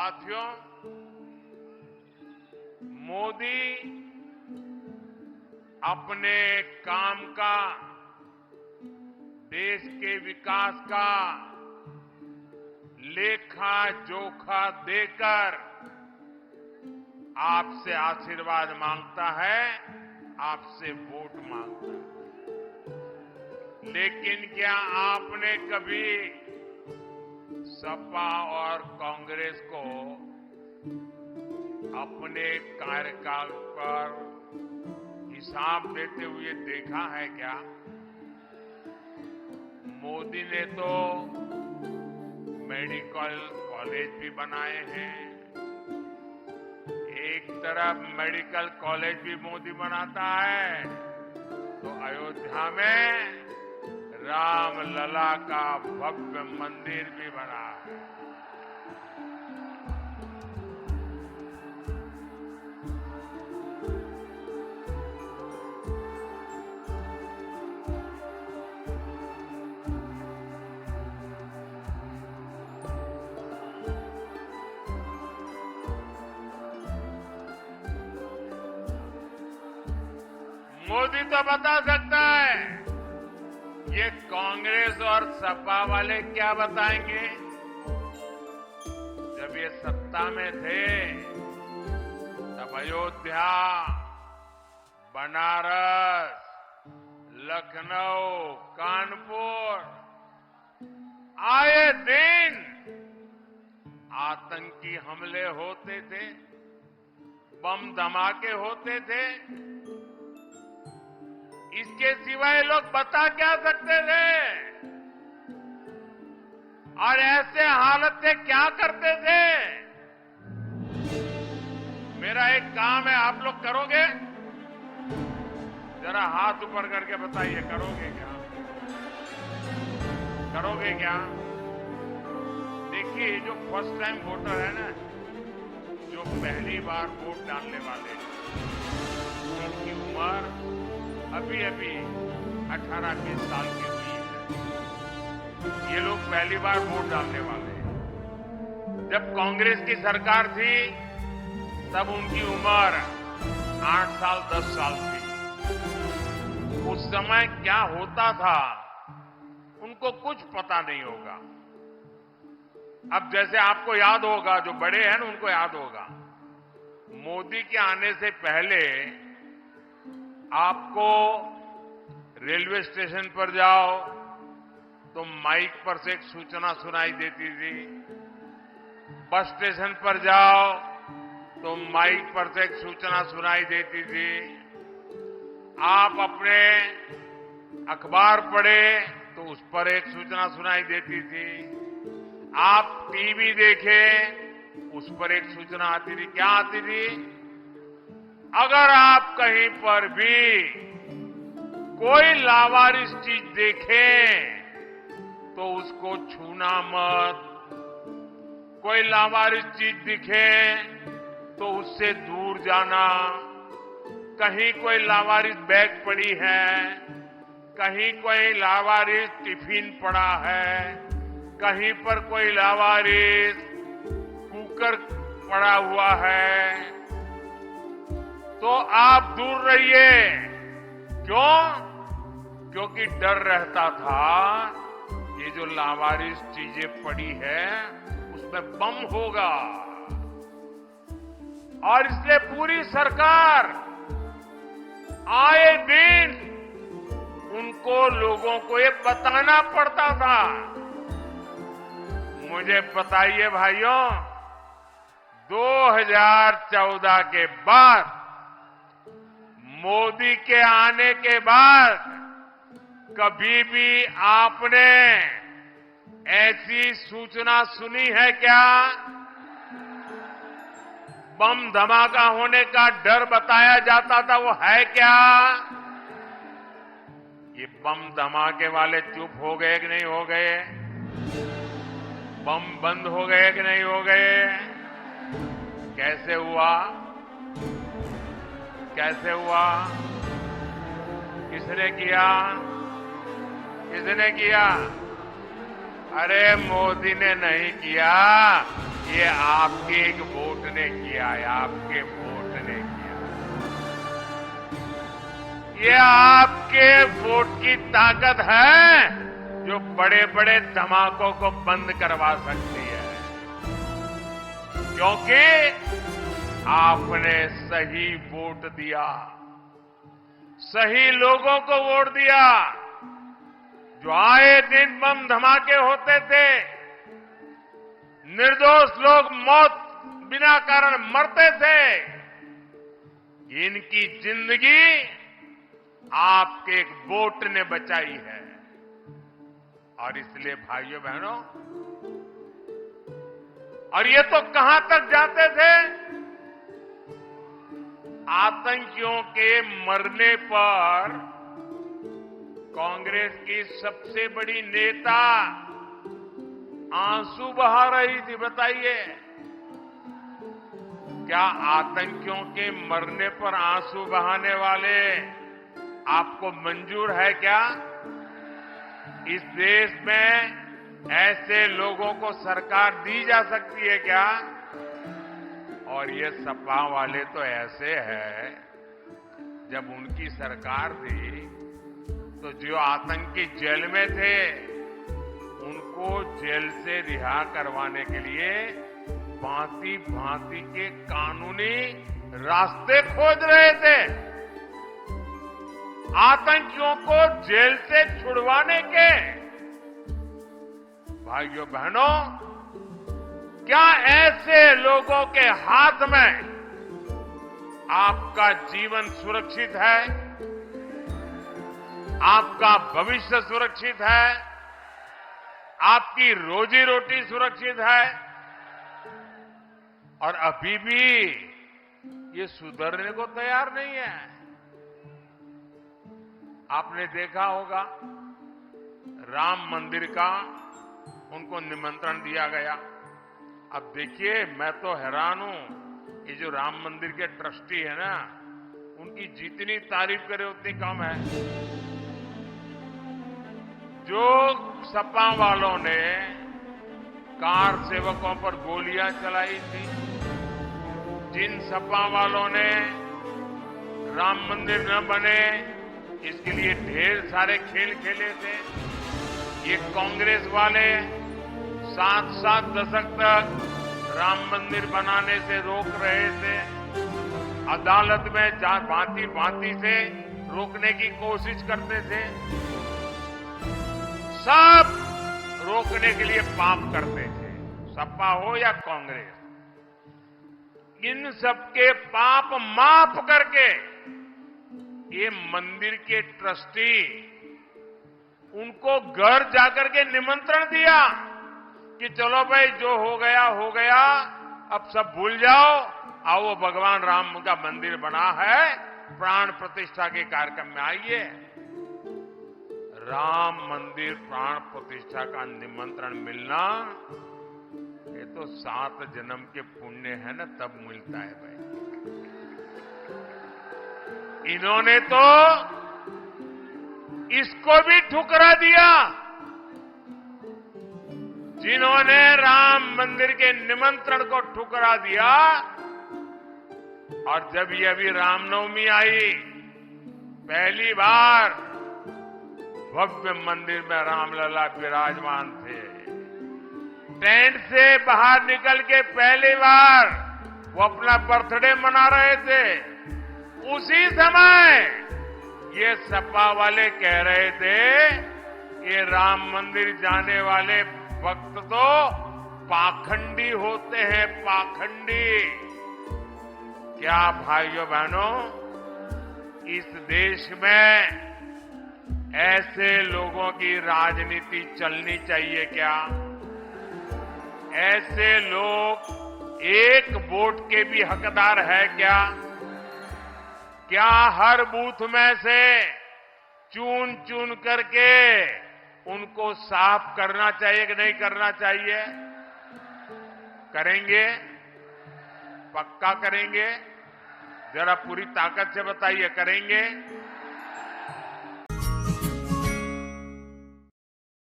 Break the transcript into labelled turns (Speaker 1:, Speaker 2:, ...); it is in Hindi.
Speaker 1: साथियों, मोदी अपने काम का, देश के विकास का लेखा जोखा देकर आपसे आशीर्वाद मांगता है, आपसे वोट मांगता है। लेकिन क्या आपने कभी सपा और कांग्रेस को अपने कार्यकाल पर हिसाब देते हुए देखा है क्या? मोदी ने तो मेडिकल कॉलेज भी बनाए हैं। एक तरफ मेडिकल कॉलेज भी मोदी बनाता है, तो अयोध्या में रामलला का भव्य मंदिर भी बना है। मोदी तो बता सकता है, ये कांग्रेस और सपा वाले क्या बताएंगे? जब ये सत्ता में थे तब अयोध्या, बनारस, लखनऊ, कानपुर आए दिन आतंकी हमले होते थे, बम धमाके होते थे। इसके सिवाय लोग बता क्या सकते थे? और ऐसे हालत से क्या करते थे? मेरा एक काम है, आप लोग करोगे? जरा हाथ ऊपर करके बताइए, करोगे क्या? करोगे क्या? देखिए, जो फर्स्ट टाइम वोटर है ना, जो पहली बार वोट डालने वाले, उनकी उम्र अभी 18-20 साल की हुई है। ये लोग पहली बार वोट डालने वाले हैं। जब कांग्रेस की सरकार थी तब उनकी उम्र 8 साल 10 साल थी। उस समय क्या होता था उनको कुछ पता नहीं होगा। अब जैसे आपको याद होगा, जो बड़े हैं ना उनको याद होगा, मोदी के आने से पहले आपको रेलवे स्टेशन पर जाओ तो माइक पर से एक सूचना सुनाई देती थी, बस स्टेशन पर जाओ तो माइक पर से एक सूचना सुनाई देती थी, आप अपने अखबार पढ़े तो उस पर एक सूचना सुनाई देती थी, आप टीवी देखे उस पर एक सूचना आती थी। क्या आती थी? अगर आप कहीं पर भी कोई लावारिस चीज देखें तो उसको छूना मत, कोई लावारिस चीज दिखे तो उससे दूर जाना, कहीं कोई लावारिस बैग पड़ी है, कहीं कोई लावारिस टिफिन पड़ा है, कहीं पर कोई लावारिस कुकर पड़ा हुआ है, तो आप दूर रहिए। क्यों? क्योंकि डर रहता था ये जो लावारिस चीजें पड़ी है उसमें बम होगा। और इसलिए पूरी सरकार आए दिन उनको, लोगों को ये बताना पड़ता था। मुझे बताइए भाइयों, 2014 के बाद, मोदी के आने के बाद कभी भी आपने ऐसी सूचना सुनी है क्या? बम धमाका होने का डर बताया जाता था, वो है क्या? ये बम धमाके वाले चुप हो गए कि नहीं हो गए? बम बंद हो गए कि नहीं हो गए? कैसे हुआ? कैसे हुआ? किसने किया? किसने किया? अरे मोदी ने नहीं किया, ये आपके एक वोट ने किया है, आपके वोट ने किया। ये आपके वोट की ताकत है जो बड़े बड़े धमाकों को बंद करवा सकती है, क्योंकि आपने सही वोट दिया, सही लोगों को वोट दिया। जो आए दिन बम धमाके होते थे, निर्दोष लोग मौत बिना कारण मरते थे, इनकी जिंदगी आपके एक वोट ने बचाई है। और इसलिए भाइयों बहनों, और ये तो कहां तक जाते थे, आतंकियों के मरने पर कांग्रेस की सबसे बड़ी नेता आंसू बहा रही थी। बताइए, क्या आतंकियों के मरने पर आंसू बहाने वाले आपको मंजूर है क्या? इस देश में ऐसे लोगों को सरकार दी जा सकती है क्या? और ये सपा वाले तो ऐसे हैं, जब उनकी सरकार थी तो जो आतंकी जेल में थे उनको जेल से रिहा करवाने के लिए भांति भांति के कानूनी रास्ते खोज रहे थे। आतंकियों को जेल से छुड़वाने के। भाइयों बहनों, क्या ऐसे लोगों के हाथ में आपका जीवन सुरक्षित है? आपका भविष्य सुरक्षित है? आपकी रोजी रोटी सुरक्षित है? और अभी भी ये सुधरने को तैयार नहीं है। आपने देखा होगा, राम मंदिर का उनको निमंत्रण दिया गया। अब देखिए, मैं तो हैरान हूं, ये जो राम मंदिर के ट्रस्टी है ना, उनकी जितनी तारीफ करे उतनी कम है। जो सपा वालों ने कार सेवकों पर गोलियां चलाई थी, जिन सपा वालों ने राम मंदिर न बने इसके लिए ढेर सारे खेल खेले थे, ये कांग्रेस वाले 7-7 दशक तक राम मंदिर बनाने से रोक रहे थे। अदालत में भांति भांति से रोकने की कोशिश करते थे। सब रोकने के लिए पाप करते थे, सपा हो या कांग्रेस। इन सबके पाप माफ करके ये मंदिर के ट्रस्टी उनको घर जाकर के निमंत्रण दिया कि चलो भाई, जो हो गया, अब सब भूल जाओ, आओ भगवान राम का मंदिर बना है, प्राण प्रतिष्ठा के कार्यक्रम में आइए। राम मंदिर प्राण प्रतिष्ठा का निमंत्रण मिलना, ये तो 7 जन्म के पुण्य है ना, तब मिलता है भाई। इन्होंने तो इसको भी ठुकरा दिया। जिन्होंने राम मंदिर के निमंत्रण को ठुकरा दिया, और जब ये अभी रामनवमी आई, पहली बार भव्य मंदिर में रामलला विराजमान थे। टेंट से बाहर निकल के पहली बार वो अपना बर्थडे मना रहे थे। उसी समय ये सपा वाले कह रहे थे, ये राम मंदिर जाने वाले भक्त तो पाखंडी होते हैं, पाखंडी। क्या भाइयों बहनों, इस देश में ऐसे लोगों की राजनीति चलनी चाहिए क्या? ऐसे लोग एक वोट के भी हकदार है क्या? क्या हर बूथ में से चुन चुन करके उनको साफ करना चाहिए कि नहीं करना चाहिए? करेंगे? पक्का करेंगे? जरा पूरी ताकत से बताइए, करेंगे?